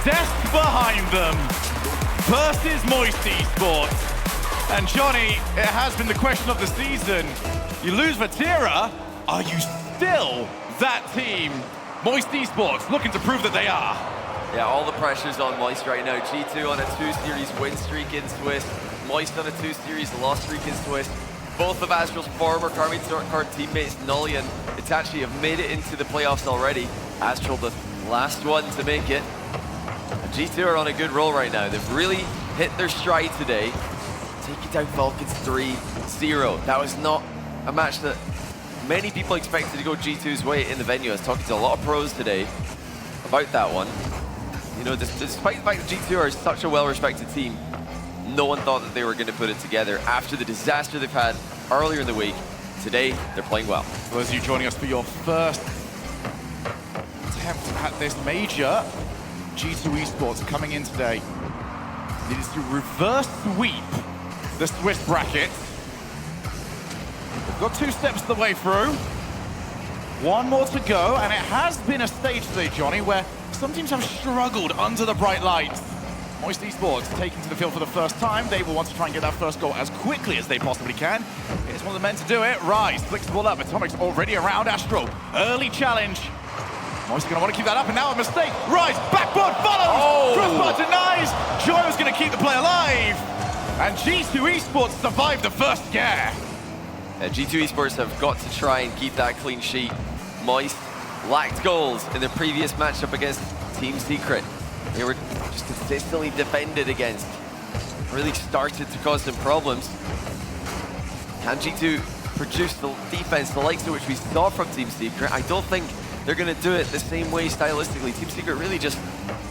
desk behind them versus Moist Esports. And Johnny, it has been the question of the season. You lose Vatira, are you still that team? Moist Esports looking to prove that they are. Yeah, all the pressure's on Moist right now. G2 on a 2-series win streak in Swiss. Moist on a 2-series loss streak in Swiss. Both of Astral's former card teammates, Nolly and Itachi, have made it into the playoffs already. Astral the last one to make it. And G2 are on a good roll right now. They've really hit their stride today. Taking down Falcons 3-0. That was not a match that many people expected to go G2's way in the venue. I was talking to a lot of pros today about that one. You know, despite the fact that G2 are such a well-respected team, no one thought that they were going to put it together after the disaster they've had earlier in the week. Today, they're playing well. For those of you joining us for your first attempt at this major, G2 Esports coming in today needs to reverse sweep the Swiss bracket. We've got 2 steps of the way through. 1 more to go, and it has been a stage today, Johnny, where some teams have struggled under the bright lights. Moist Esports taking to the field for the first time. They will want to try and get that first goal as quickly as they possibly can. It's one of the men to do it. Rise flicks the ball up. Atomic's already around Astral. Early challenge. Moist going to want to keep that up, and now a mistake. Rise, backboard follows. Oh. Crossbar denies. Joyo's going to keep the play alive. And G2 Esports survived the first scare. G2 Esports have got to try and keep that clean sheet. Moist lacked goals in their previous matchup against Team Secret. They were just consistently defended against. Really started to cause them problems. Can G2 produce the defense, the likes of which we saw from Team Secret? I don't think they're going to do it the same way stylistically. Team Secret really just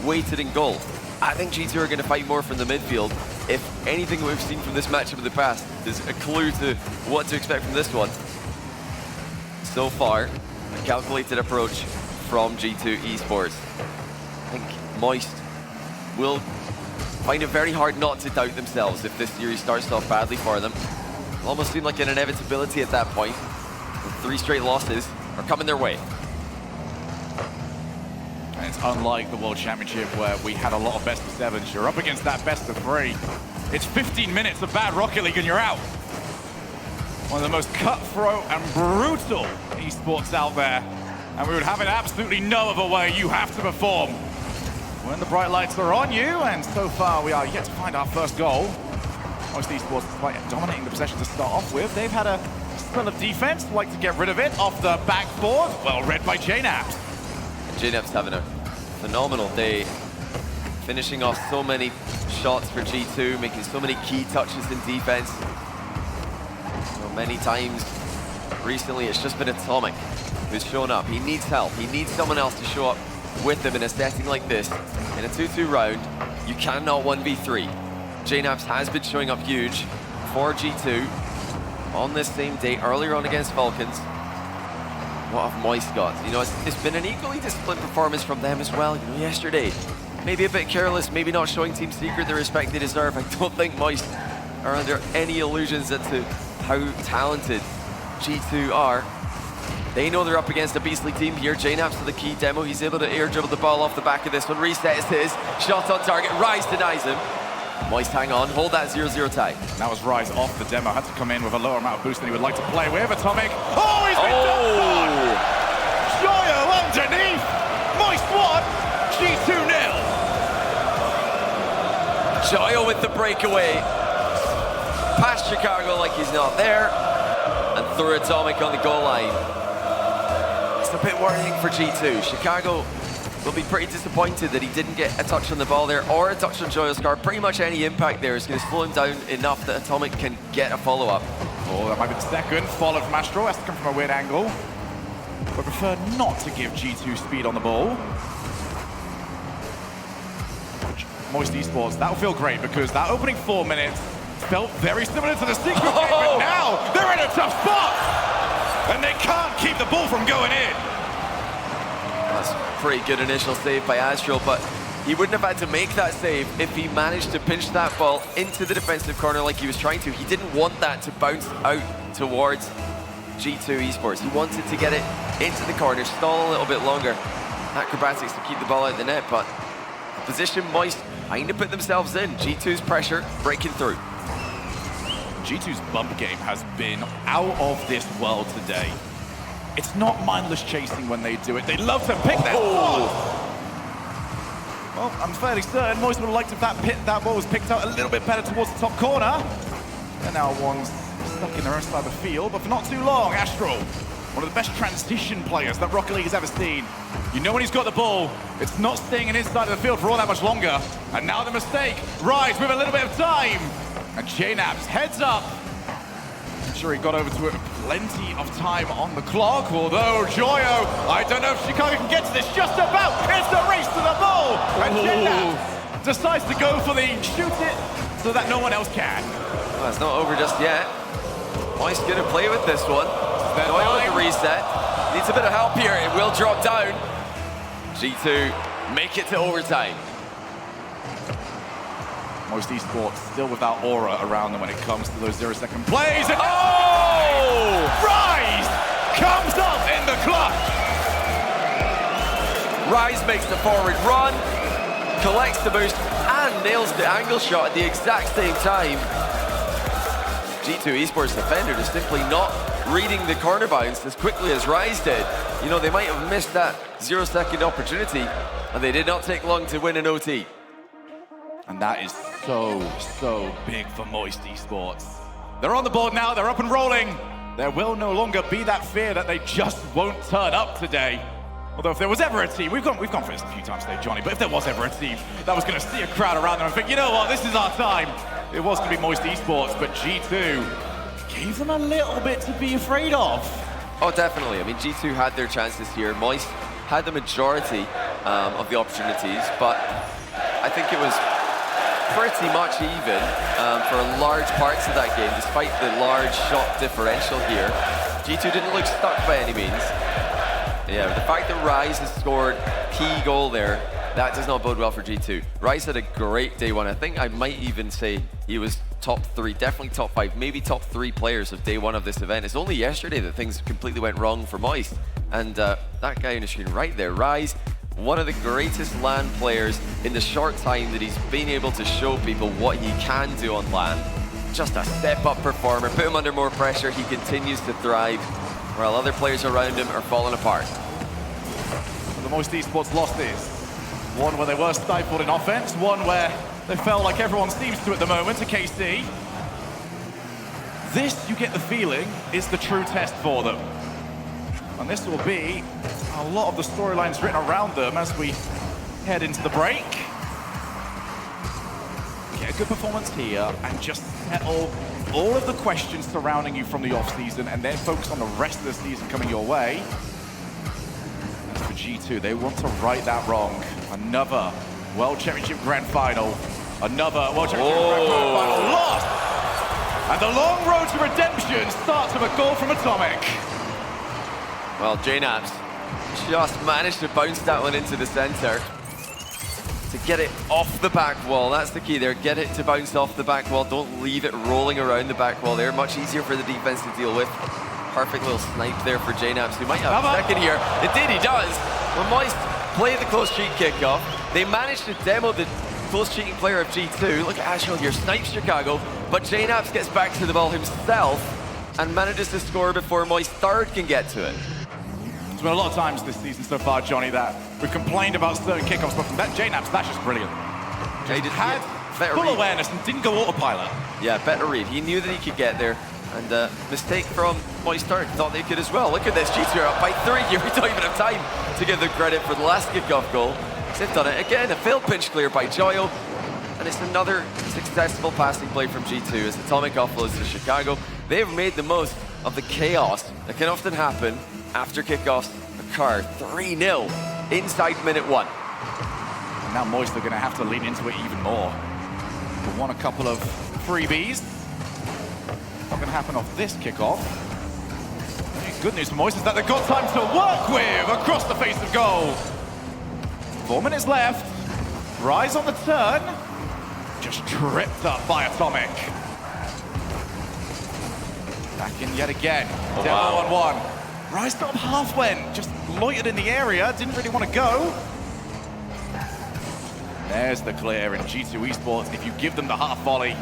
waited in goal. I think G2 are going to fight more from the midfield. If anything we've seen from this matchup in the past is a clue to what to expect from this one. So far, a calculated approach from G2 Esports. I think Moist will find it very hard not to doubt themselves if this series starts off badly for them. It'll almost seem like an inevitability at that point. 3 straight losses are coming their way. And it's unlike the World Championship where we had a lot of best of 7s. You're up against that best of 3. It's 15 minutes of bad Rocket League and you're out. One of the most cutthroat and brutal esports out there. And we would have it absolutely no other way. You have to perform when the bright lights are on you. And so far we are yet to find our first goal. Most Esports is quite dominating the possession to start off with. They've had a spell of defense, like to get rid of it off the backboard. Well read by JNaps. JNaps having a phenomenal day, finishing off so many shots for G2, making so many key touches in defense. So many times recently it's just been Atomic who's shown up. He needs help. He needs someone else to show up with him in a setting like this. In a 2-2 round, you cannot 1v3. JNaps has been showing up huge for G2 on this same day, earlier on against Falcons. What have Moist got? You know, it's been an equally disciplined performance from them as well. You know, yesterday, maybe a bit careless, maybe not showing Team Secret the respect they deserve. I don't think Moist are under any illusions as to how talented G2 are. They know they're up against a beastly team here. JNaps to the key demo. He's able to air dribble the ball off the back of this one. Resets his. Shot on target. Rise denies him. Moist hang on. Hold that 0-0 tie. That was Rise off the demo. Had to come in with a lower amount of boost than he would like to play with. Atomic. Oh, he's been done. Joyo underneath. Moist 1. G2 0. Joyo with the breakaway. Past Chicago like he's not there. And through Atomic on the goal line. It's a bit worrying for G2. Chicago will be pretty disappointed that he didn't get a touch on the ball there or a touch on Joyo's car. Pretty much any impact there is going to slow him down enough that Atomic can get a follow-up. Oh, that might be the second. Followed from Astro. Has to come from a weird angle. But prefer not to give G2 speed on the ball. Moist Esports, that'll feel great because that opening 4 minutes felt very similar to the Secret game, but now they're in a tough spot! And they can't keep the ball from going in. That's a pretty good initial save by Astral, but he wouldn't have had to make that save if he managed to pinch that ball into the defensive corner like he was trying to. He didn't want that to bounce out towards G2 Esports. He wanted to get it into the corner, stall a little bit longer. Acrobatics to keep the ball out of the net, but position Moist trying to put themselves in. G2's pressure breaking through. G2's bump game has been out of this world today. It's not mindless chasing when they do it. They love to pick their spot. Well, I'm fairly certain Moist would have liked if that ball was picked out a little bit better towards the top corner. And now one's stuck in their own side of the field, but for not too long. Astral, one of the best transition players that Rocket League has ever seen. You know when he's got the ball, it's not staying in his side of the field for all that much longer. And now the mistake. Rise with a little bit of time. And JNABs heads up. I'm sure he got over to it plenty of time on the clock, although Joyo, I don't know if Chicago can get to this just about. It's the race to the ball. And JNABs decides to go for the shoot it so that no one else can. Well, it's not over just yet. Moist gonna play with this one. Joyo with the reset. Needs a bit of help here. It will drop down. G2 make it to overtime. Most esports still without aura around them when it comes to those 0-second plays. And Rise comes up in the clutch. Rise makes the forward run, collects the boost, and nails the angle shot at the exact same time. G2 Esports defender is simply not reading the corner bounce as quickly as Rise did. You know, they might have missed that 0-second opportunity, and they did not take long to win an OT. And that is so big for Moist Esports. They're on the board now, they're up and rolling. There will no longer be that fear that they just won't turn up today. Although if there was ever a team, we've gone for this a few times today, Johnny, but if there was ever a team that was going to see a crowd around them and think, you know what, this is our time, it was going to be Moist Esports, but G2 gave them a little bit to be afraid of. Oh, definitely. I mean, G2 had their chances here. Moist had the majority of the opportunities, but I think it was pretty much even for large parts of that game, despite the large shot differential here. G2 didn't look stuck by any means. Yeah, the fact that Rise has scored key goal there, that does not bode well for G2. Rise had a great day one. I think I might even say he was top 3, definitely top 5, maybe top 3 players of day one of this event. It's only yesterday that things completely went wrong for Moist. And that guy on the screen right there, Rise, one of the greatest LAN players in the short time that he's been able to show people what he can do on LAN. Just a step-up performer, put him under more pressure, he continues to thrive, while other players around him are falling apart. The Moist Esports lost this. One where they were stifled in offense, one where they felt like everyone seems to at the moment, to KC. This, you get the feeling, is the true test for them. And this will be a lot of the storylines written around them as we head into the break. Get a good performance here and just settle all of the questions surrounding you from the off-season and then focus on the rest of the season coming your way. As for G2, they want to right that wrong. Another World Championship Grand Final. Another World Championship Grand Final lost. And the long road to redemption starts with a goal from Atomic. Well, JNABs just managed to bounce that one into the center to get it off the back wall. That's the key there. Get it to bounce off the back wall. Don't leave it rolling around the back wall there. Much easier for the defense to deal with. Perfect little snipe there for JNABs, who might have a second here. Indeed, he does. When Moist play the close cheat kickoff, they managed to demo the close cheating player of G2. Look at Ashwell here, snipes Chicago, but JNABs gets back to the ball himself and manages to score before Moist third can get to it. There's been a lot of times this season so far, Johnny, that we've complained about certain kickoffs, but from that JNABs, that's just brilliant. Just had full awareness and didn't go autopilot. Yeah, better read. He knew that he could get there. And mistake from Moist third, thought they could as well. Look at this, G2 are up by 3 here. We don't even have time to give them credit for the last kickoff goal. They've done it again, a failed pinch clear by Joyo. And it's another successful passing play from G2 as Atomic offloads to Chicago. They've made the most of the chaos that can often happen after kickoffs occur. 3-0 inside minute 1. And now Moist are going to have to lean into it even more. They won a couple of freebies. Not going to happen off this kickoff. Good news for Moist is that they've got time to work with across the face of goal. 4 minutes left. Rise on the turn. Just tripped up by Atomic. Back in yet again. Down 1-1. Rise got up halfway, just loitered in the area, didn't really want to go. There's the clear in G2 Esports. If you give them the half volley,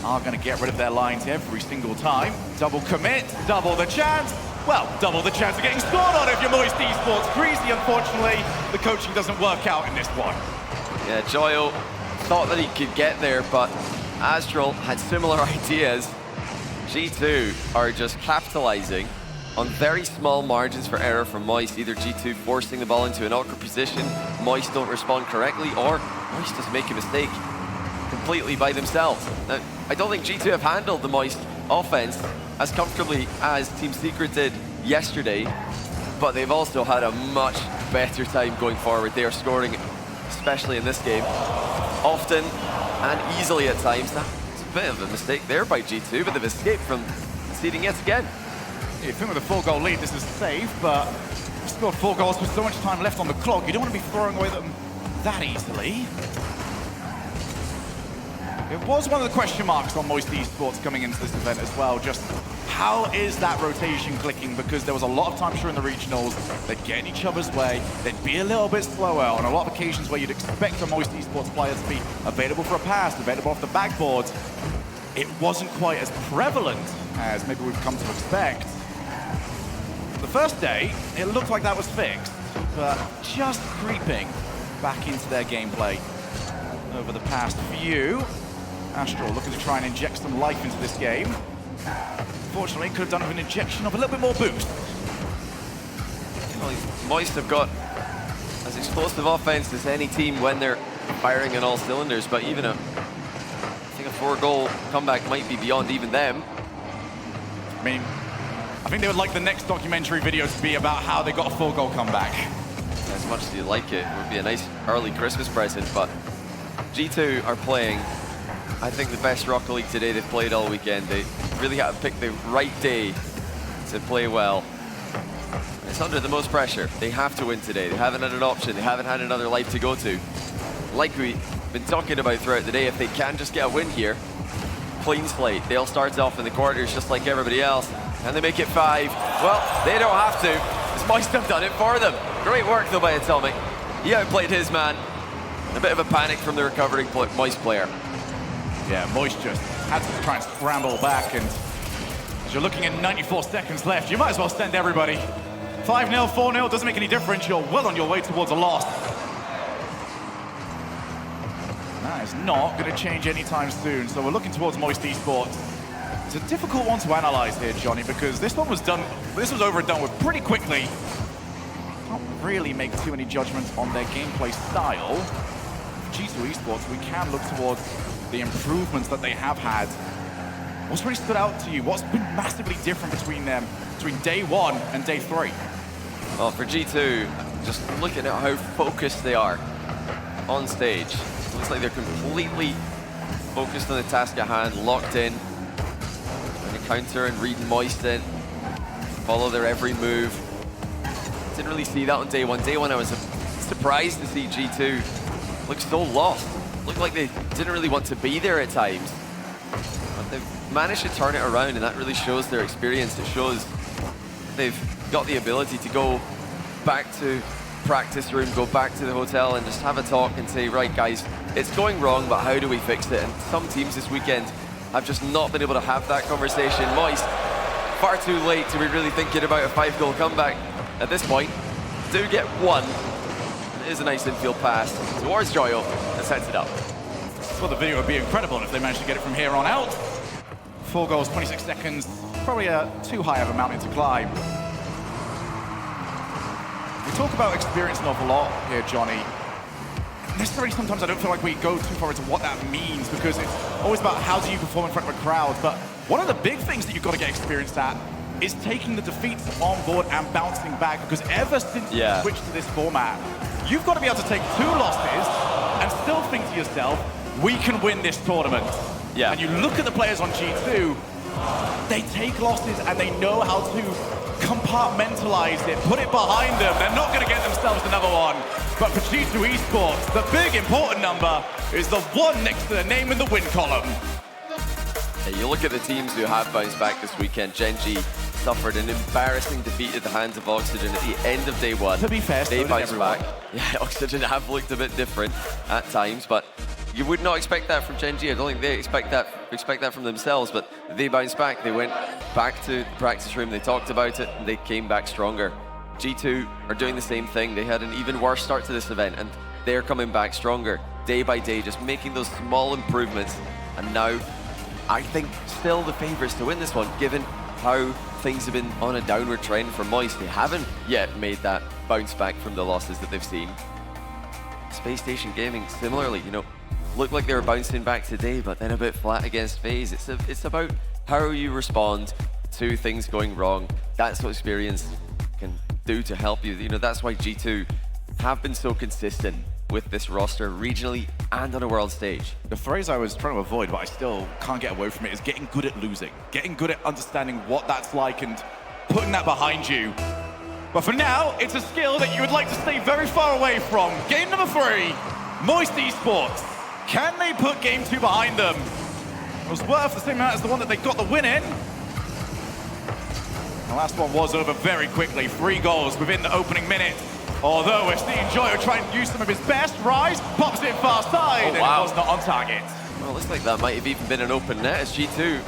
are going to get rid of their lines every single time. Double commit, double the chance. Well, double the chance of getting scored on if you're Moist Esports. Greasy, unfortunately, the coaching doesn't work out in this one. Yeah, Joyo thought that he could get there, but Astral had similar ideas. G2 are just capitalizing on very small margins for error from Moist, either G2 forcing the ball into an awkward position, Moist don't respond correctly, or Moist just make a mistake completely by themselves. Now, I don't think G2 have handled the Moist offense as comfortably as Team Secret did yesterday, but they've also had a much better time going forward. They are scoring, especially in this game, often and easily at times. That's a bit of a mistake there by G2, but they've escaped from conceding yet again. You think with a 4-goal lead, this is safe, but you scored 4 goals with so much time left on the clock. You don't want to be throwing away them that easily. It was one of the question marks on Moist Esports coming into this event as well. Just how is that rotation clicking? Because there was a lot of times during the regionals, they'd get in each other's way, they'd be a little bit slower on a lot of occasions where you'd expect a Moist Esports player to be available for a pass, available off the backboard. It wasn't quite as prevalent as maybe we've come to expect. The first day, it looked like that was fixed, but just creeping back into their gameplay over the past few. Astral looking to try and inject some life into this game. Fortunately, could have done with an injection of a little bit more boost. Well, Moist have got as explosive offense as any team when they're firing on all cylinders, but even I think a 4-goal comeback might be beyond even them. I mean, I think they would like the next documentary video to be about how they got a 4-goal comeback. As much as you like it, it would be a nice early Christmas present, but G2 are playing, I think, the best Rocket League today they've played all weekend. They really had to pick the right day to play well. It's under the most pressure. They have to win today. They haven't had an option. They haven't had another life to go to. Like we've been talking about throughout the day, if they can just get a win here, clean slate. They'll start off in the quarters just like everybody else. And they make it 5. Well, they don't have to. This Moist have done it for them. Great work though by Atomic. He outplayed his man. A bit of a panic from the recovering Moist player. Yeah, Moist just had to try and scramble back, and as you're looking at 94 seconds left, you might as well send everybody. 5-0, 4-0, doesn't make any difference. You're well on your way towards a loss. That is not going to change anytime soon, so we're looking towards Moist Esports. It's a difficult one to analyze here, Johnny, because this one was done, this was over and done with pretty quickly. Can't really make too many judgments on their gameplay style. For G2 Esports, we can look towards the improvements that they have had. What's really stood out to you? What's been massively different between them, between day 1 and day 3? Well, for G2, just looking at how focused they are on stage. It looks like they're completely focused on the task at hand, locked in. And counter and read Moist in, follow their every move. Didn't really see that on day 1. Day 1, I was surprised to see G2 look so lost. Looked like they didn't really want to be there at times. But they've managed to turn it around, and that really shows their experience. It shows they've got the ability to go back to practice room, go back to the hotel and just have a talk and say, right guys, it's going wrong, but how do we fix it? And some teams this weekend have just not been able to have that conversation. Moist, far too late to be really thinking about a 5-goal comeback at this point. Do get 1. It is a nice infield pass towards Joyo that sets it up. Well, the video would be incredible if they managed to get it from here on out. 4 goals, 26 seconds, probably too high of a mountain to climb. We talk about experience an awful lot here, Johnny. Necessarily, sometimes I don't feel like we go too far into what that means, because it's always about how do you perform in front of a crowd. But one of the big things that you've got to get experienced at is taking the defeats on board and bouncing back, because ever since you switched to this format, you've got to be able to take 2 losses and still think to yourself, we can win this tournament. Yeah. And you look at the players on G2, they take losses and they know how to compartmentalize it, put it behind them. They're not going to get themselves another one. But for G2 Esports, the big important number is the 1 next to the name in the win column. Yeah, you look at the teams who have bounced back this weekend. Gen.G suffered an embarrassing defeat at the hands of Oxygen at the end of day one. To be fair, they so bounced back. Yeah, Oxygen have looked a bit different at times, but you would not expect that from Gen G. I don't think they expect that from themselves, but they bounced back. They went back to the practice room, they talked about it, and they came back stronger. G2 are doing the same thing. They had an even worse start to this event, and they're coming back stronger day by day, just making those small improvements. And now, I think, still the favorites to win this one, given how things have been on a downward trend for Moist. They haven't yet made that bounce back from the losses that they've seen. Space Station Gaming, similarly, you know, looked like they were bouncing back today, but then a bit flat against FaZe. It's about how you respond to things going wrong. That's what experience can do to help you. You know, that's why G2 have been so consistent with this roster regionally and on a world stage. The phrase I was trying to avoid, but I still can't get away from it, is getting good at losing. Getting good at understanding what that's like and putting that behind you. But for now, it's a skill that you would like to stay very far away from. Game number 3, Moist Esports. Can they put game 2 behind them? It was worth the same amount as the one that they got the win in. The last one was over very quickly. 3 goals within the opening minute. Although we're seeing Joyo trying to use some of his best. Rise pops it far side, and it was not on target. Well, it looks like that might have even been an open net as G2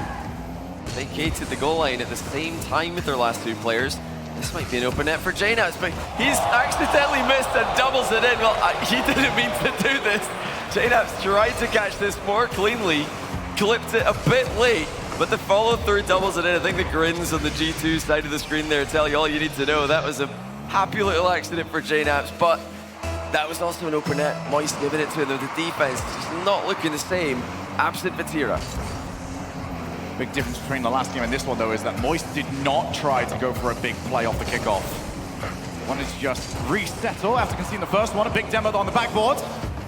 vacated the goal line at the same time with their last 2 players. This might be an open net for JNAPS, but he's accidentally missed and doubles it in. Well, he didn't mean to do this. JNAPS tried to catch this more cleanly, clipped it a bit late, but the follow-through doubles it in. I think the grins on the G2 side of the screen there tell you all you need to know. That was a happy little accident for JNAPS, but that was also an open net. Moist giving it to them. The defense just not looking the same, absent Vatira. Big difference between the last game and this one, though, is that Moist did not try to go for a big play off the kickoff. Wanted to just resettle after conceding the first one. A big demo on the backboard.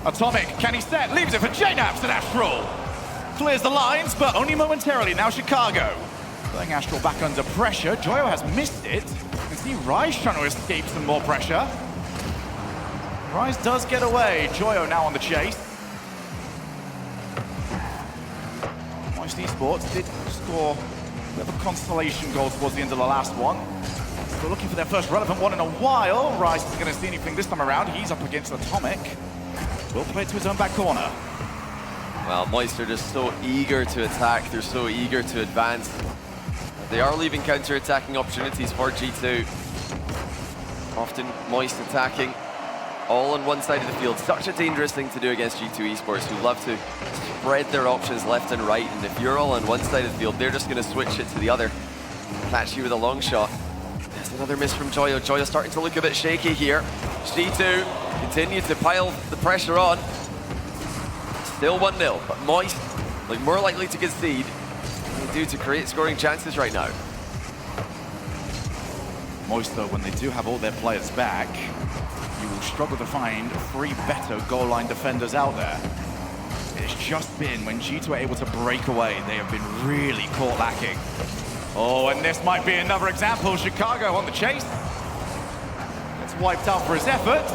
Atomic, can he set? Leaves it for JNAPS and Astral. Clears the lines, but only momentarily. Now Chicago. Putting Astral back under pressure. Joyo has missed it. You can see Rise trying to escape some more pressure. Rise does get away. Joyo now on the chase. Moist Esports did score a bit of a consolation goal towards the end of the last one. They're looking for their first relevant one in a while. Rise isn't going to see anything this time around. He's up against Atomic. Will play it to his own back corner. Well, Moist are just so eager to attack. They're so eager to advance. They are leaving counter-attacking opportunities for G2. Often Moist attacking all on one side of the field. Such a dangerous thing to do against G2 Esports, who love to spread their options left and right. And if you're all on one side of the field, they're just going to switch it to the other. Catch you with a long shot. There's another miss from Joyo. Joyo starting to look a bit shaky here. G2 continue to pile the pressure on. Still 1-0, but Moist look more likely to concede than they do to create scoring chances right now. Moist, though, when they do have all their players back, you will struggle to find 3 better goal line defenders out there. It's just been when G2 are able to break away, they have been really caught lacking. Oh, and this might be another example. Chicago on the chase. Gets wiped out for his effort.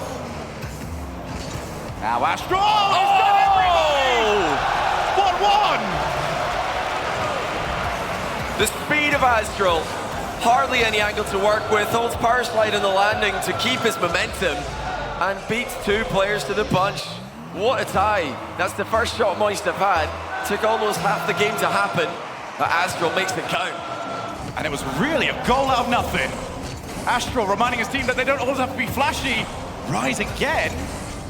Now Astral! He's got everybody! 1-1! The speed of Astral, hardly any angle to work with, holds power slide on the landing to keep his momentum and beats 2 players to the punch. What a tie. That's the first shot Moist have had. Took almost half the game to happen, but Astral makes it count. And it was really a goal out of nothing. Astral reminding his team that they don't always have to be flashy. Rise again.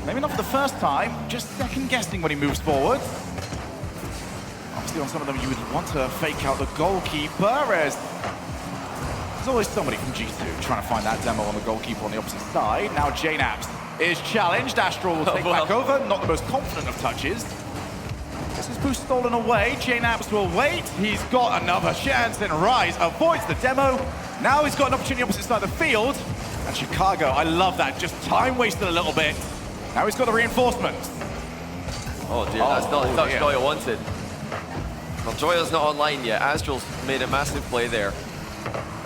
Maybe not for the first time, just second guessing when he moves forward. Obviously on some of them you would want to fake out the goalkeeper, as there's always somebody from G2 trying to find that demo on the goalkeeper on the opposite side. Now JNAPS is challenged. Astral will take back over, not the most confident of touches. This is boost stolen away. JNAPS will wait. He's got another chance, and Rise avoids the demo. Now he's got an opportunity opposite side of the field. And Chicago, I love that. Just time wasted a little bit. Now he's got the reinforcements. Oh dear, that's not the touch Joyo wanted. Well, Joyo's not online yet. Astral's made a massive play there.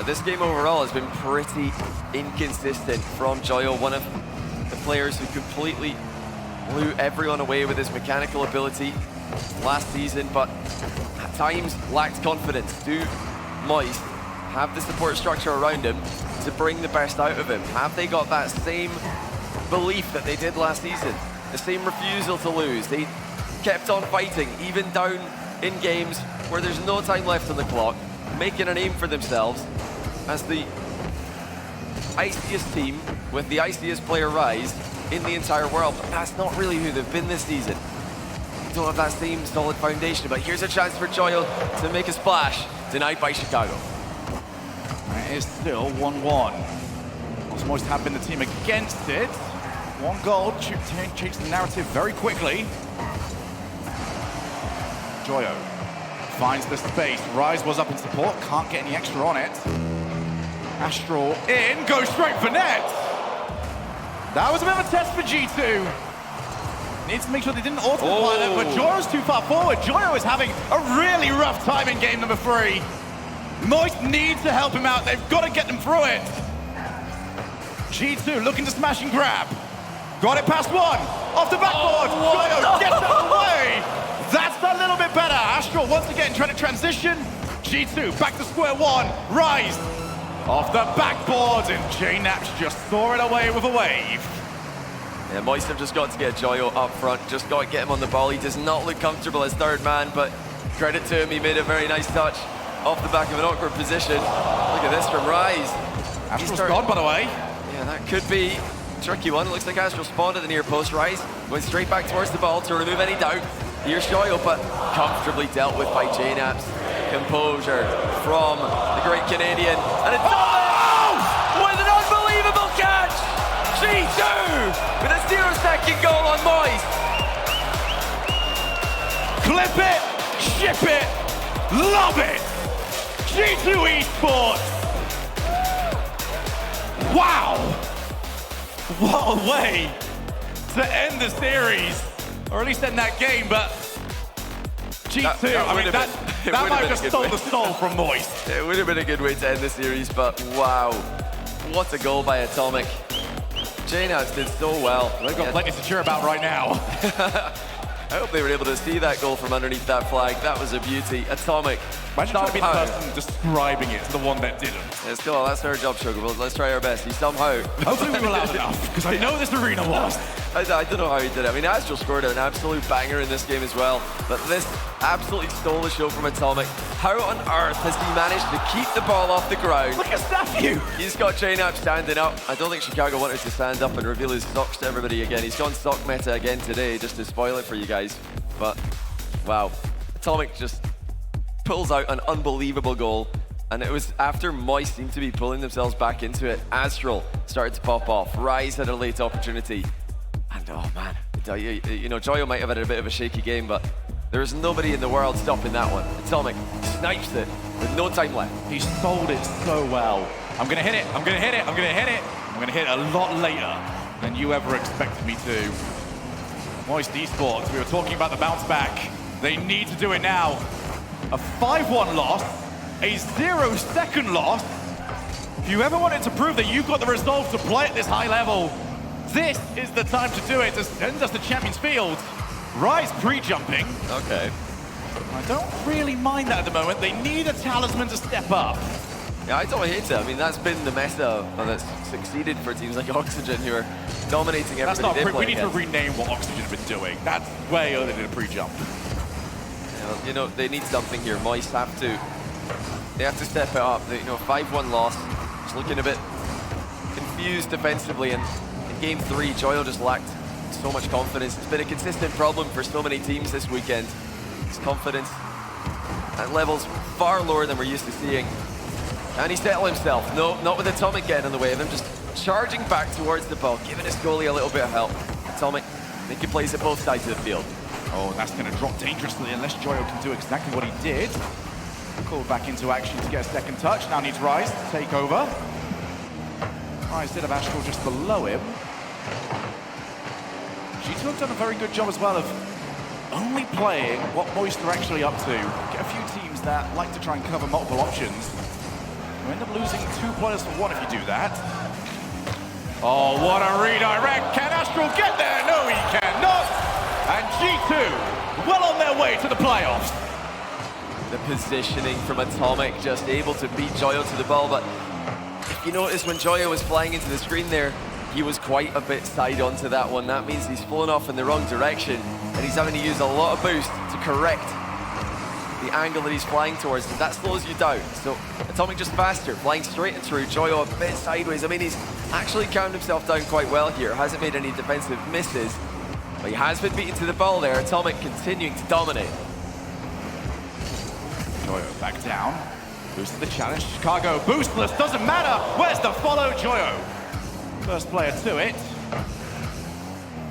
This game overall has been pretty inconsistent from Joyo, one of the players who completely blew everyone away with his mechanical ability last season, but at times lacked confidence. Do Moist have the support structure around him to bring the best out of him? Have they got that same belief that they did last season? The same refusal to lose? They kept on fighting, even down in games where there's no time left on the clock, making a name for themselves as the iciest team with the iciest player Rise in the entire world. But that's not really who they've been this season. They don't have that same solid foundation, but here's a chance for Joyo to make a splash, denied by Chicago. It is still 1-1. Moist have been the team against it. One goal, changed the narrative very quickly. Joyo finds the space. Rise was up in support, can't get any extra on it. Astral in, goes straight for net. That was a bit of a test for G2. Needs to make sure they didn't autopilot, but Joyo's too far forward. Joyo is having a really rough time in game number 3. Moist needs to help him out. They've got to get them through it. G2 looking to smash and grab. Got it past one. Off the backboard. Joyo gets out of the way. That's a little bit better. Astral once again trying to transition. G2 back to square one. Rise off the backboard, and JNaps just saw it away with a wave. Yeah, Moist have just got to get Joyo up front, just got to get him on the ball. He does not look comfortable as third man, but credit to him, he made a very nice touch off the back of an awkward position. Look at this from Rise. Astral's gone, by the way. Yeah, that could be a tricky one. It looks like Astral spawned at the near post. Rise went straight back towards the ball to remove any doubt. Here's Joyo, but comfortably dealt with by JNaps. Composure from the great Canadian. And it's with an unbelievable catch! G2 with a 0-second goal on Moist. Clip it, ship it, love it! G2 Esports! Wow! What a way to end the series, or at least end that game, but G2, that might have just stole the soul from Moist. It would have been a good way to end the series, but wow, what a goal by Atomic. JNaps did so well. They've got plenty to cheer about right now. I hope they were able to see that goal from underneath that flag. That was a beauty. Atomic. Imagine trying to be the person describing it to the one that didn't. It's cool, that's our job, Sugar. Well, let's try our best. He somehow... Hopefully we were loud enough, because I know this arena was. I don't know how he did it. I mean, Astral scored an absolute banger in this game as well, but this absolutely stole the show from Atomic. How on earth has he managed to keep the ball off the ground? Look at Staffy! He's got JNaps standing up. I don't think Chicago wanted to stand up and reveal his socks to everybody again. He's gone sock meta again today, just to spoil it for you guys. But, wow. Atomic just pulls out an unbelievable goal. And it was after Moist seemed to be pulling themselves back into it. Astral started to pop off. Rise had a late opportunity. And oh man, you know, Joyo might have had a bit of a shaky game, but there is nobody in the world stopping that one. Atomic snipes it with no time left. He sold it so well. I'm gonna hit it, I'm gonna hit it, I'm gonna hit it. I'm gonna hit it a lot later than you ever expected me to. Moist Esports, we were talking about the bounce back. They need to do it now. A 5-1 loss, a 0-second loss. If you ever wanted to prove that you've got the resolve to play at this high level, this is the time to do it, to send us to Champions Field. Rise pre-jumping. Okay. I don't really mind that at the moment. They need a talisman to step up. Yeah, I don't hate it. I mean, that's been the meta that's succeeded for teams like Oxygen, who are dominating everybody. We need to rename what Oxygen have been doing. That's way earlier than a pre-jump. You know, they need something here. Moist have to step it up. You know, 5-1 loss. Just looking a bit confused defensively, and in game 3, Joyo just lacked so much confidence. It's been a consistent problem for so many teams this weekend. His confidence at levels far lower than we're used to seeing. And he settled himself. No, not with Atomic getting in the way of him, just charging back towards the ball, giving his goalie a little bit of help. Atomic, I think he plays at both sides of the field. Oh, that's going to drop dangerously unless Joyo can do exactly what he did. Called back into action to get a second touch. Now needs Rise to take over. Rise did have Astral just below him. G2 have done a very good job as well of only playing what Moist are actually up to. Get a few teams that like to try and cover multiple options. You end up losing 2 players for 1 if you do that. Oh, what a redirect. Can Astral get there? No, he cannot. And G2 well on their way to the playoffs. The positioning from Atomic, just able to beat Joyo to the ball, but if you notice when Joyo was flying into the screen there, he was quite a bit side onto that one. That means he's flown off in the wrong direction, and he's having to use a lot of boost to correct the angle that he's flying towards, and that slows you down. So Atomic just faster, flying straight and through. Joyo a bit sideways. I mean, he's actually calmed himself down quite well here. Hasn't made any defensive misses, but he has been beaten to the ball there. Atomic continuing to dominate. Joyo back down. Boosted the challenge. Chicago boostless. Doesn't matter. Where's the follow? Joyo. First player to it.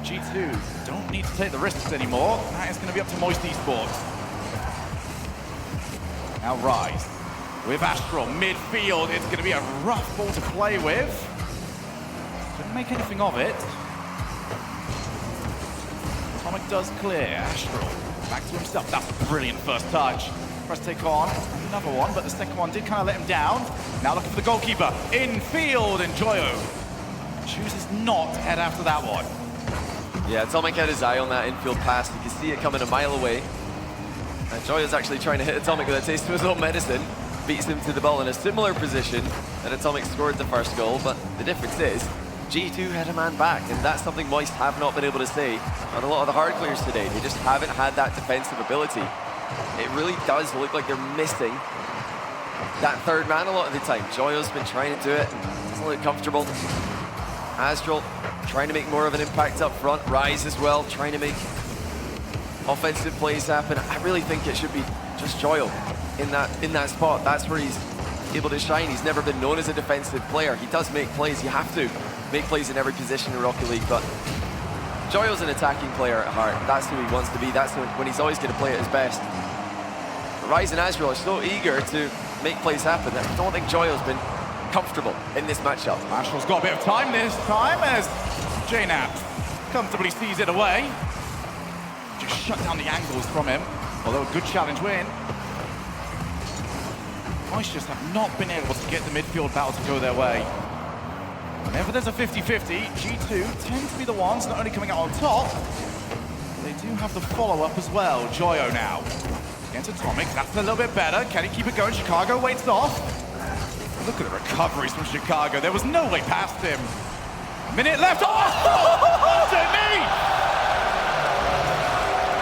G2 don't need to take the risks anymore. That is going to be up to Moist Esports. Now Rise with Astral midfield. It's going to be a rough ball to play with. Couldn't make anything of it. Atomic does clear. Astral back to himself. That's a brilliant first touch. Press take on another one, but the second one did kind of let him down. Now looking for the goalkeeper in field, and Joyo chooses not to head after that one. Yeah, Atomic had his eye on that infield pass. You can see it coming a mile away. And Joyo's actually trying to hit Atomic with a taste of his own medicine. Beats him to the ball in a similar position that Atomic scored the first goal, but the difference is G2 had a man back, and that's something Moist have not been able to say on a lot of the hard clears today. They just haven't had that defensive ability. It really does look like they're missing that third man a lot of the time. Joyo's been trying to do it, doesn't look comfortable. Astral trying to make more of an impact up front. Rise as well, trying to make offensive plays happen. I really think it should be just Joyo in that spot. That's where he's able to shine. He's never been known as a defensive player. He does make plays. You have to make plays in every position in Rocket League, but Joyo's an attacking player at heart. That's who he wants to be. That's when he's always going to play at his best. But Rise and Astral are so eager to make plays happen that I don't think Joyo's been comfortable in this matchup. Astral's got a bit of time this time as JNAP comfortably sees it away. Just shut down the angles from him, although a good challenge win. Moist just have not been able to get the midfield battle to go their way. Whenever there's a 50-50, G2 tend to be the ones not only coming out on top, they do have the follow-up as well. Joyo now against Atomic. That's a little bit better. Can he keep it going? Chicago waits off. Look at the recoveries from Chicago. There was no way past him. Minute left. Oh! Underneath!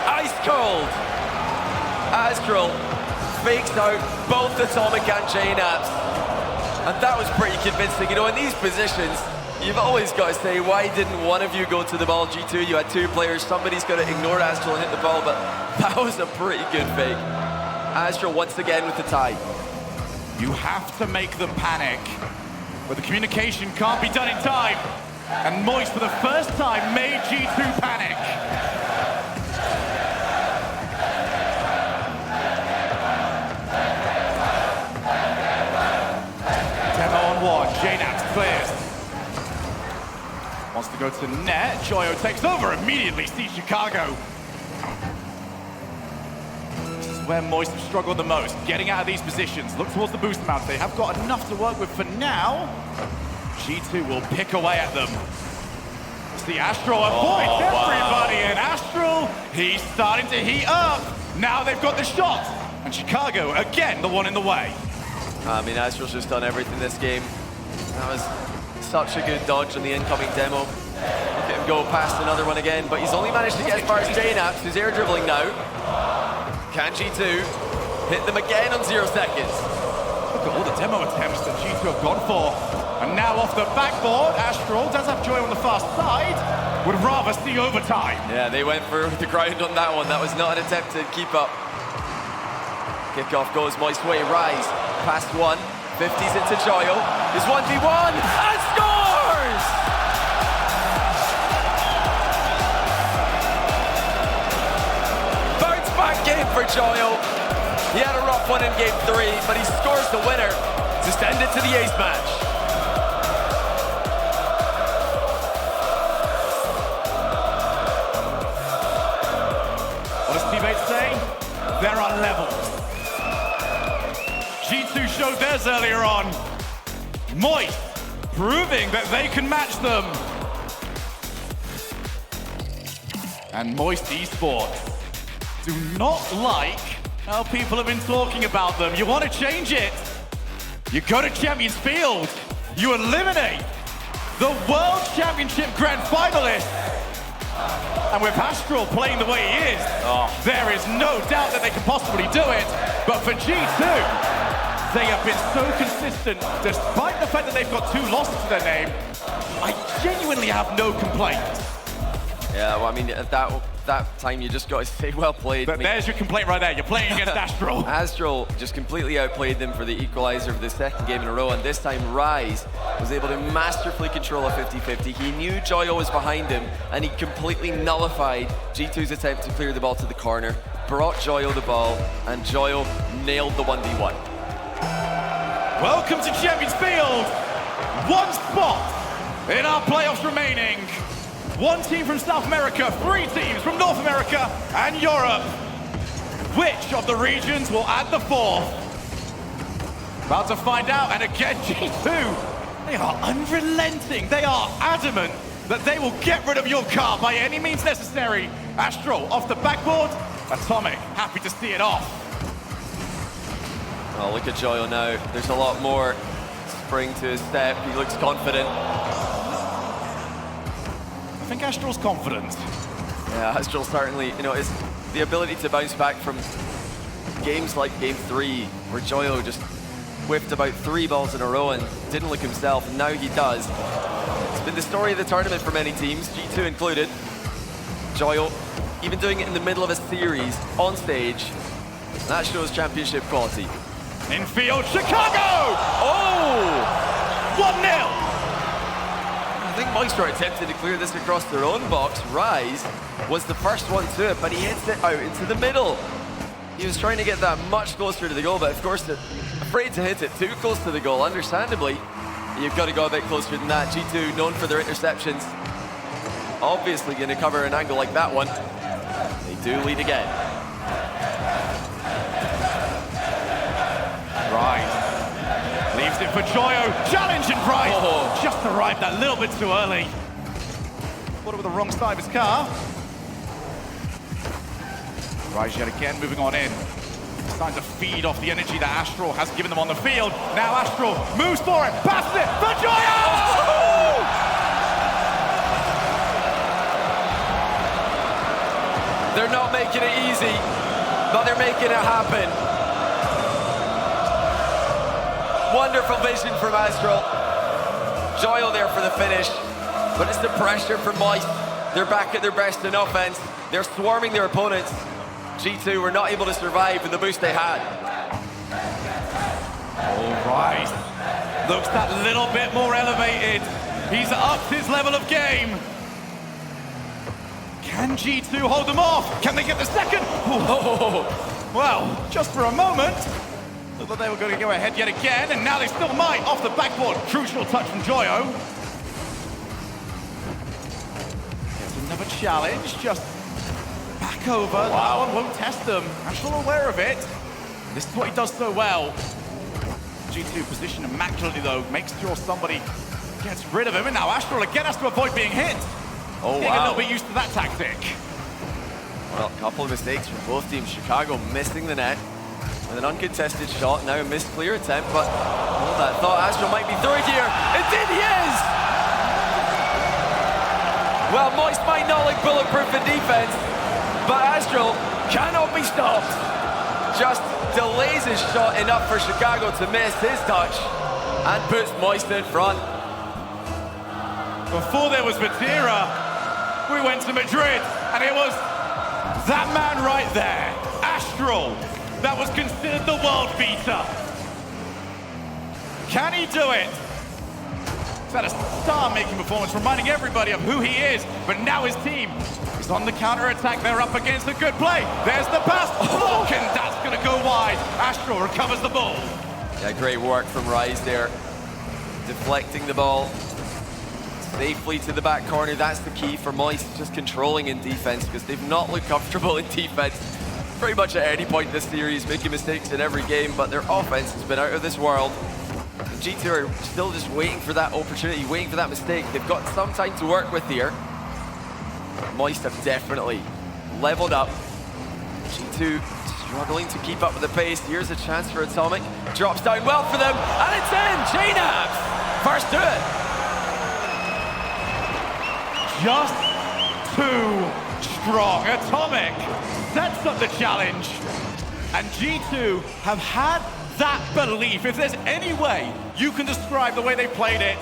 Ice cold. Astral fakes out both Atomic and JNAPs. And that was pretty convincing. You know, in these positions, you've always got to say, why didn't one of you go to the ball? G2, you had two players. Somebody's got to ignore Astral and hit the ball, but that was a pretty good fake. Astral once again with the tie. You have to make them panic, but the communication can't be done in time. And Moist, for the first time, made G2 panic. JNAP clears. Wants to go to net. Joyo takes over immediately. Sees Chicago. This is where Moist have struggled the most. Getting out of these positions. Look towards the boost amounts. They have got enough to work with for now. G2 will pick away at them. See Astral avoids everybody. And Astral, he's starting to heat up. Now they've got the shot. And Chicago, again, the one in the way. I mean, Astral's just done everything this game. That was such a good dodge on the incoming demo. Look at him go past another one again, but he's only managed to get as far as JNAPs, who's air dribbling now. Can G2 hit them again on 0 seconds? Look at all the demo attempts that G2 have gone for. And now off the backboard, Astral does have Joy on the fast side. Would rather see overtime. Yeah, they went for the ground on that one. That was not an attempt to keep up. Kickoff goes Moist way. Rise past one. 50s into Joyo. Is 1v1 and scores! Bounce back game for Joyo. He had a rough one in game 3, but he scores the winner to send it to the ace match. What does teammates say? They're on levels. G2 showed theirs earlier on. Moist proving that they can match them. And Moist Esports do not like Oh, people have been talking about them. You want to change it? You go to Champions Field. You eliminate the World Championship Grand Finalist. And with Astral playing the way he is, there is no doubt that they can possibly do it. But for G2, they have been so consistent, despite the fact that they've got 2 losses to their name. I genuinely have no complaints. Yeah, well, I mean, at that time, you just got to say, well played. But there's your complaint right there. You're playing against Astral. Astral just completely outplayed them for the equalizer of the 2nd game in a row, and this time Rise was able to masterfully control a 50-50. He knew Joyo was behind him, and he completely nullified G2's attempt to clear the ball to the corner, brought Joyo the ball, and Joyo nailed the 1v1. Welcome to Champions Field. 1 spot in our playoffs remaining. 1 team from South America, 3 teams from North America and Europe. Which of the regions will add the 4th? About to find out, and again, G2, they are unrelenting. They are adamant that they will get rid of your car by any means necessary. Astral off the backboard, Atomic happy to see it off. Oh, look at Joyo now. There's a lot more spring to his step. He looks confident. I think Astral's confident. Yeah, Astral certainly, you know, it's the ability to bounce back from games like Game 3, where Joyo just whiffed about 3 balls in a row and didn't look himself, and now he does. It's been the story of the tournament for many teams, G2 included. Joyo, even doing it in the middle of a series, on stage, that shows championship quality. Infield, Chicago! Oh! 1-0! I think Moisture attempted to clear this across their own box. Rise was the first one to it, but he hits it out into the middle. He was trying to get that much closer to the goal, but of course, afraid to hit it too close to the goal. Understandably, you've got to go a bit closer than that. G2, known for their interceptions, obviously going to cover an angle like that one. They do lead again. Rise leaves it for Joyo. Challenge and Rise just arrived that little bit too early. Put it with the wrong side of his car. Rise yet again moving on in. Starting to feed off the energy that Astral has given them on the field. Now Astral moves for it, passes it for Joyo! They're not making it easy, but they're making it happen. Wonderful vision from Astral. Joyo there for the finish, but it's the pressure from Moist. They're back at their best in offense. They're swarming their opponents. G2 were not able to survive with the boost they had. All right. Looks that little bit more elevated. He's upped his level of game. Can G2 hold them off? Can they get the second? Oh. Well, just for a moment, looked like they were going to go ahead yet again, and now they still might. Off the backboard, crucial touch from Joyo. It's another challenge, just back over. That one won't test them. Astral aware of it. This is what he does so well. G2 positioned immaculately though, makes sure somebody gets rid of him, and now Astral again has to avoid being hit. Oh, Getting a little bit used to that tactic. Well, a couple of mistakes from both teams. Chicago missing the net with an uncontested shot, now a missed clear attempt, but hold that thought, Astral might be through here. Indeed he is! Well, Moist might not look bulletproof in defense, but Astral cannot be stopped. Just delays his shot enough for Chicago to miss his touch and puts Moist in front. Before there was Vatira, we went to Madrid, and it was that man right there, Astral, that was considered the world beater. Can he do it? He's had a star-making performance, reminding everybody of who he is, but now his team is on the counter-attack. They're up against a good play. There's the pass, block, and that's gonna go wide. Astral recovers the ball. Yeah, great work from Rise there, deflecting the ball safely to the back corner. That's the key for Moist, just controlling in defense, because they've not looked comfortable in defense pretty much at any point in this series, making mistakes in every game, but their offense has been out of this world. And G2 are still just waiting for that opportunity, waiting for that mistake. They've got some time to work with here. Moist have definitely leveled up. G2 struggling to keep up with the pace. Here's a chance for Atomic. Drops down well for them, and it's in! JNABs! First to it! Just too strong. Atomic sets up the challenge. And G2 have had that belief. If there's any way you can describe the way they played it,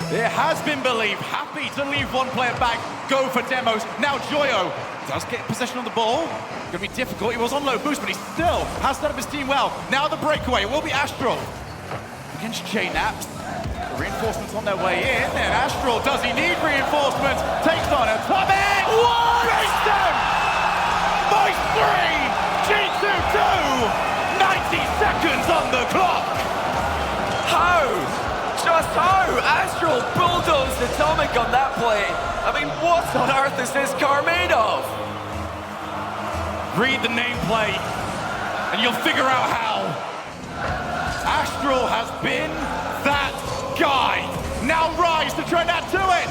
there has been belief. Happy to leave one player back, go for demos. Now Joyo does get possession on the ball. Gonna be difficult. He was on low boost, but he still has set up his team well. Now the breakaway. It will be Astral against JNAPS. Reinforcements on their way in, and Astral, does he need reinforcements? Takes on Atomic! What? Beats them! By 3! G2 2! 90 seconds on the clock! How? Just how? Astral bulldozed Atomic on that play. I mean, what on earth is this car made of? Read the nameplate, and you'll figure out how. Astral has been that guy. Now Rise to try and add to it.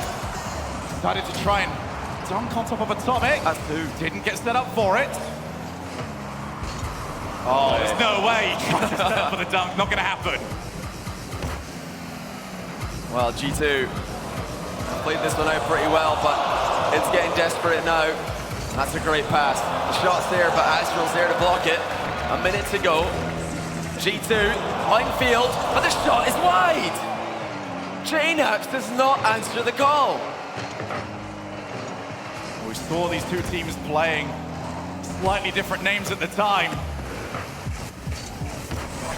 Decided to try and dunk on top of Atomic. That's who? Didn't get set up for it. Oh, there's no way he tried to set up for the dunk. Not going to happen. Well, G2 played this one out pretty well, but it's getting desperate now. That's a great pass. The shot's there, but Astral's there to block it. A minute to go. G2, minefield, but the shot is wide. JNAPS does not answer the call. We saw these two teams playing slightly different names at the time.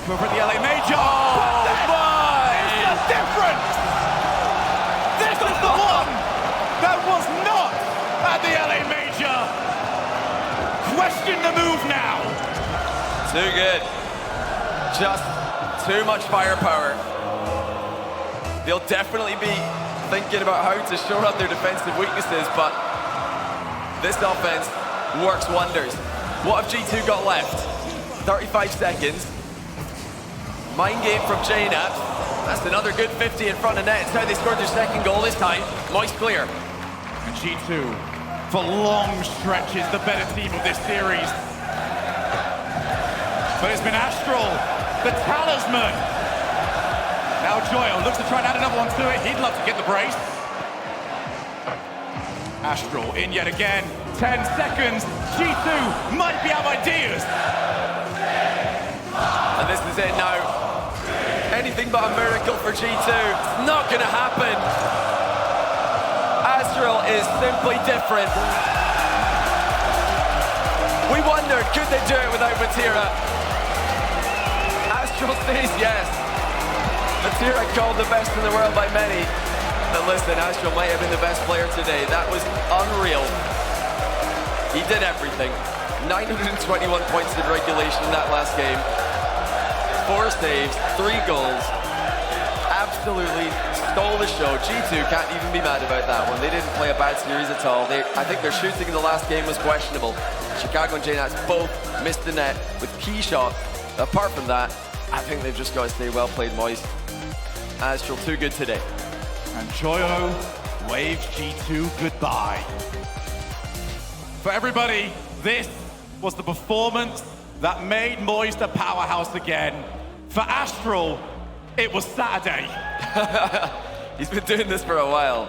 Over at the LA Major. Oh my! It's the difference! This is the one that was not at the LA Major. Question the move now. Too good. Just too much firepower. They'll definitely be thinking about how to shore up their defensive weaknesses, but this offense works wonders. What have G2 got left? 35 seconds. Mind game from JNAPS. That's another good 50 in front of net. It's how they scored their second goal this time. Moist clear. And G2, for long stretches, the better team of this series. But it's been Astral, the talisman. Now Joyo looks to try and add another one to it. He'd love to get the brace. Astral in yet again. 10 seconds. G2 might be out of ideas. And this is it now. Anything but a miracle for G2. It's not going to happen. Astral is simply different. We wondered, could they do it without Matira? Astral says yes. Matira called the best in the world by many. But listen, Astral might have been the best player today. That was unreal. He did everything. 921 points in regulation in that last game. 4 saves, 3 goals. Absolutely stole the show. G2 can't even be mad about that one. They didn't play a bad series at all. I think their shooting in the last game was questionable. Chicago and JNAPS both missed the net with key shots. Apart from that, I think they've just got to stay well played, Moist. Astral too good today. And Joyo waves G2 goodbye. For everybody, this was the performance that made Moist a powerhouse again. For Astral, it was Saturday. He's been doing this for a while.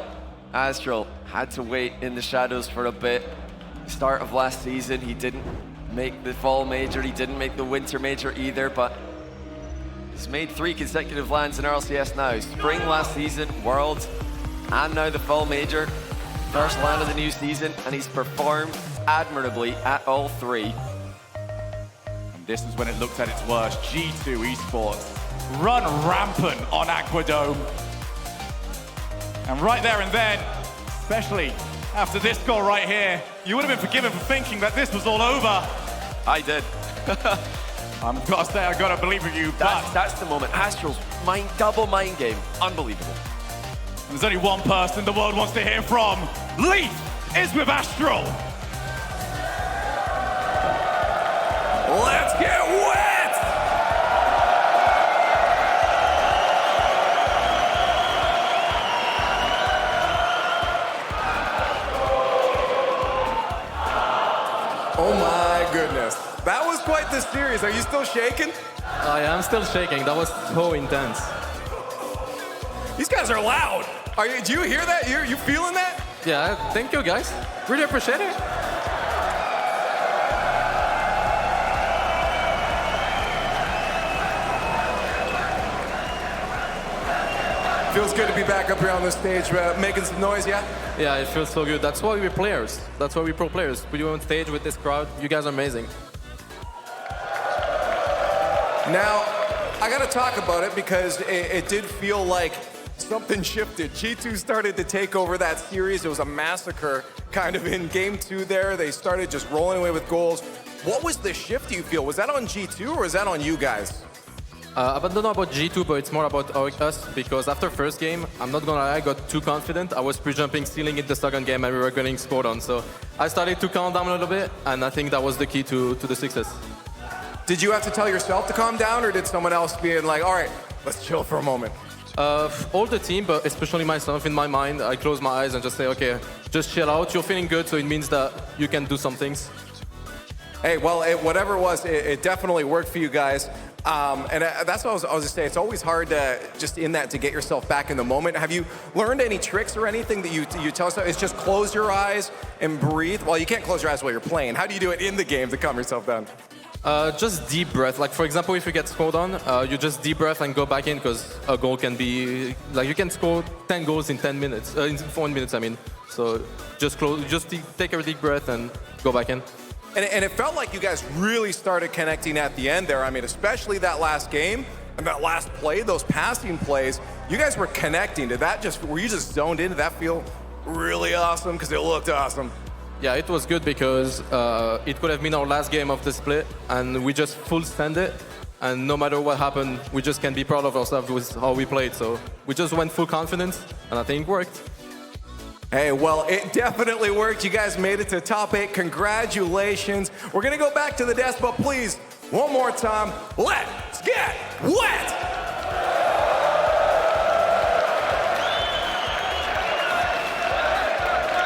Astral had to wait in the shadows for a bit. Start of last season, he didn't make the fall major, he didn't make the winter major either, but he's made 3 consecutive lands in RLCS now. Spring last season, Worlds, and now the fall major. First land of the new season, and he's performed admirably at all 3. This is when it looked at its worst. G2 Esports run rampant on Aquadome. And right there and then, especially after this goal right here, you would have been forgiven for thinking that this was all over. I did. I've got to say, I've got to believe with you, but that's the moment. Astral's double mind game. Unbelievable. there's only one person the world wants to hear from. Leaf is with Astral. Let's get wet! Oh my goodness. That was quite the series. Are you still shaking? I am still shaking. That was so intense. These guys are loud. Do you hear that? You feeling that? Yeah, thank you guys. Really appreciate it. Feels good to be back up here on the stage, making some noise, yeah? Yeah, it feels so good. That's why we're players. That's why we're pro players. Put you on stage with this crowd. You guys are amazing. Now, I gotta talk about it because it did feel like something shifted. G2 started to take over that series. It was a massacre kind of in game 2 there. They started just rolling away with goals. What was the shift, do you feel? Was that on G2 or was that on you guys? I don't know about G2, but it's more about us, because after first game, I'm not gonna lie, I got too confident. I was pre-jumping ceiling in the second game and we were getting scored on. So I started to calm down a little bit, and I think that was the key to the success. Did you have to tell yourself to calm down, or did someone else be like, all right, let's chill for a moment? All the team, but especially myself, in my mind, I close my eyes and just say, okay, just chill out. You're feeling good, so it means that you can do some things. Hey, well, whatever it was, it definitely worked for you guys. And that's what I was going to say. It's always hard to just in that to get yourself back in the moment. Have you learned any tricks or anything that you tell us? It's just close your eyes and breathe. Well, you can't close your eyes while you're playing. How do you do it in the game to calm yourself down? Just deep breath. Like, for example, if you get scored on, you just deep breath and go back in, because a goal can be, like, you can score 10 goals in 10 minutes, in 4 minutes, I mean. So just take a deep breath and go back in. And it felt like you guys really started connecting at the end there. I mean, especially that last game and that last play, those passing plays, you guys were connecting. Were you just zoned in? Did that feel really awesome? Because it looked awesome. Yeah, it was good because it could have been our last game of the split, and we just full stand it. And no matter what happened, we just can be proud of ourselves with how we played. So we just went full confidence, and I think it worked. Hey, well, it definitely worked. You guys made it to top 8. Congratulations. We're going to go back to the desk, but please, one more time, let's get wet!